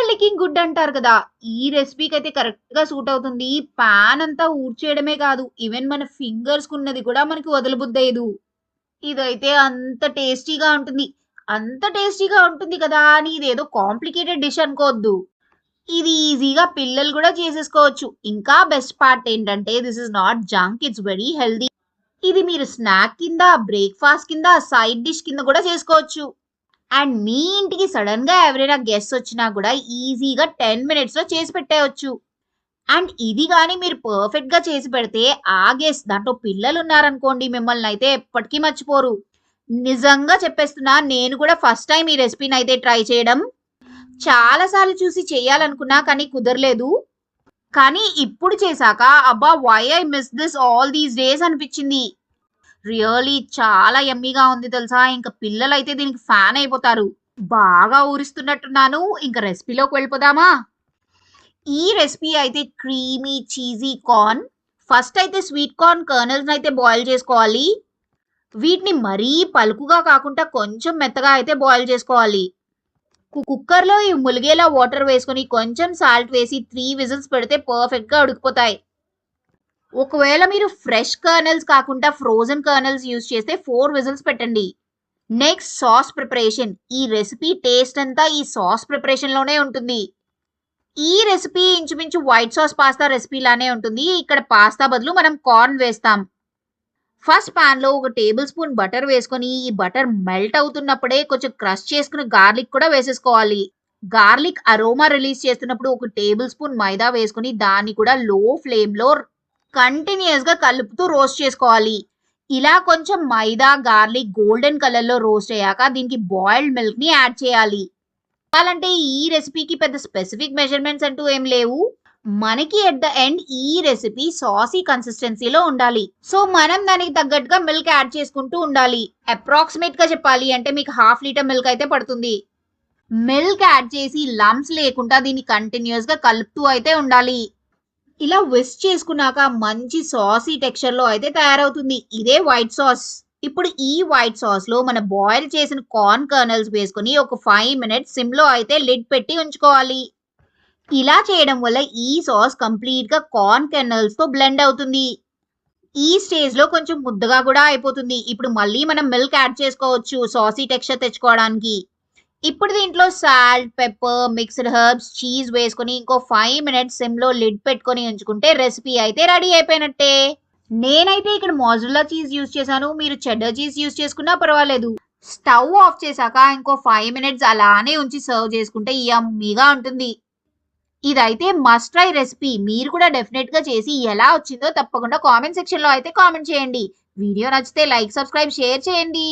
లికింగ్ good అంటారు కదా! ఈ రెసిపీకి అయితే కరెక్ట్ గా సూట్ అవుతుంది. పాన్ అంతా ఊడ్చేయడమే కాదు, ఈవెన్ మన ఫింగర్స్ కున్నది కూడా మనకి వదలబుద్దయ్యదు. ఇదైతే అంత టేస్టీగా ఉంటుంది కదా అని ఇదేదో కాంప్లికేటెడ్ డిష్ అనుకోవద్దు. ఇది ఈజీగా పిల్లలు కూడా చేసేసుకోవచ్చు. ఇంకా బెస్ట్ పార్ట్ ఏంటంటే this is not junk, it's very healthy. ఇది మీరు స్నాక్ కింద, బ్రేక్‌ఫాస్ట్ కింద, సైడ్ డిష్ కింద కూడా చేసుకోవచ్చు. అండ్ మీ ఇంటికి సడెన్‌గా ఎవరైనా గెస్ట్స్ వచ్చినా కూడా ఈజీగా 10 మినిట్స్‌లో చేసి పెట్టేయొచ్చు. అండ్ ఇది గాని మీరు పర్ఫెక్ట్‌గా చేసి పెడితే ఆ గెస్ట్, దాంట్లో పిల్లలున్నారనుకోండి, మిమ్మల్నయితే ఎప్పటికీ మర్చిపోరు. నిజంగా చెప్పేస్తున్నా, నేను కూడా ఫస్ట్ టైమ్ ఈ రెసిపీనయితే ట్రై చేయడం. చాలా సార్లు చూసి చేయాలనుకున్నా కానీ కుదరలేదు. కానీ ఇప్పుడు చేశాక అబ్బా! Why I miss this all these days అనిపిచ్చింది. రియల్లీ చాలా యమ్మీగా ఉంది తెలుసా! ఇంక పిల్లలైతే దీనికి ఫ్యాన్ అయిపోతారు. బాగా ఊరిస్తున్నట్టున్నాను. ఇంక రెసిపీలోకి వెళ్ళిపోదామా? ఈ రెసిపీ అయితే క్రీమీ చీజీ కార్న్. ఫస్ట్ అయితే స్వీట్ కార్న్ కర్నల్స్ అయితే బాయిల్ చేసుకోవాలి. వీటిని మరీ పలుకుగా కాకుండా కొంచెం మెత్తగా అయితే బాయిల్ చేసుకోవాలి. కుక్కర్‌లో ఈ ములిగేలా వాటర్ వేసుకొని కొంచెం సాల్ట్ వేసి 3 విజిల్స్ పెడితే పర్ఫెక్ట్‌గా ఉడికిపోతాయి. ఒకవేళ మీరు ఫ్రెష్ కర్నల్స్ కాకుండా ఫ్రోజన్ కర్నల్స్ యూజ్ చేస్తే 4 విజిల్స్ పెట్టండి. Next sauce preparation. ఈ రెసిపీ టేస్ట్ అంతా ఈ సాస్ ప్రిపరేషన్‌లోనే ఉంటుంది. ఈ రెసిపీ ఇంచుమించు వైట్ సాస్ పాస్తా రెసిపీ లానే ఉంటుంది. ఇక్కడ పాస్తా బదులు మనం కార్న్ వేస్తాం. ఫస్ట్ పాన్‌లో ఒక టేబుల్ స్పూన్ బటర్ వేసుకొని, ఈ బటర్ మెల్ట్ అవుతున్నప్పుడే కొంచెం క్రష్ చేసుకున్న గార్లిక్ కూడా వేసేసుకోవాలి. గార్లిక్ అరోమా రిలీజ్ చేస్తున్నప్పుడు ఒక టేబుల్ స్పూన్ మైదా వేసుకొని దాన్ని కూడా లో ఫ్లేమ్‌లో కంటిన్యూయస్‌గా కలుపుతూ రోస్ట్ చేసుకోవాలి. ఇలా కొంచెం మైదా, గార్లిక్ గోల్డెన్ కలర్‌లో రోస్ట్ అయ్యాక దీనికి బాయిల్డ్ మిల్క్‌ని యాడ్ చేయాలి. చెప్పాలంటే ఈ రెసిపీకి పెద్ద స్పెసిఫిక్ మెజర్‌మెంట్స్ అంటూ ఏం లేవు. మనకి ఎట్ ద ఎండ్ ఈ రెసిపీ సాసీ కన్సిస్టెన్సీలో ఉండాలి. సో మనం దానికి తగ్గట్టుగా మిల్క్ యాడ్ చేసుకుంటూ ఉండాలి. అప్రాక్సిమేట్ గా చెప్పాలి అంటే మీకు 1/2 లీటర్ మిల్క్ అయితే పడుతుంది. మిల్క్ యాడ్ చేసి లంప్స్ లేకుండా దీన్ని కంటిన్యూస్ గా కలుపుతూ అయితే ఉండాలి. ఇలా విస్క్ చేసుకున్నాక మంచి సాసీ టెక్స్చర్ లో అయితే తయారవుతుంది. ఇదే వైట్ సాస్. ఇప్పుడు ఈ వైట్ సాస్ లో మన బాయిల్ చేసిన కార్న్ కర్నల్స్ వేసుకుని ఒక 5 మినిట్స్ సిమ్ లో అయితే లిడ్ పెట్టి ఉంచుకోవాలి. ఇలా చేయడం వల్ల ఈ సాస్ కంప్లీట్ గా కార్న్ కెర్నల్స్ తో బ్లెండ్ అవుతుంది. ఈ స్టేజ్ లో కొంచెం ముద్దగా కూడా అయిపోతుంది. ఇప్పుడు మళ్ళీ మనం మిల్క్ యాడ్ చేసుకోవచ్చు సాసీ టెక్స్చర్ తెచ్చుకోవడానికి. ఇప్పుడు దీంట్లో salt, pepper, mixed herbs, cheese వేసుకొని ఇంకో 5 మినిట్స్ సిమ్ లో లిడ్ పెట్టుకొని ఉంచుకుంటే రెసిపీ అయితే రెడీ అయిపోయినట్టే. నేనైతే ఇక్కడ మోజరెల్లా చీజ్ యూజ్ చేశాను. మీరు చెడ్డర్ చీజ్ యూజ్ చేసుకున్నా పర్వాలేదు. స్టవ్ ఆఫ్ చేశాక ఇంకో 5 మినిట్స్ అలానే ఉంచి సర్వ్ చేసుకుంటే యమ్మీగా ఉంటుంది. ఇదైతే మస్ట్ ట్రై రెసిపీ. మీరు కూడా డెఫినెట్ గా చేసి ఎలా వచ్చిందో తప్పకుండా కామెంట్ సెక్షన్ లో అయితే కామెంట్ చేయండి. వీడియో నచ్చితే లైక్, సబ్స్క్రైబ్, షేర్ చేయండి.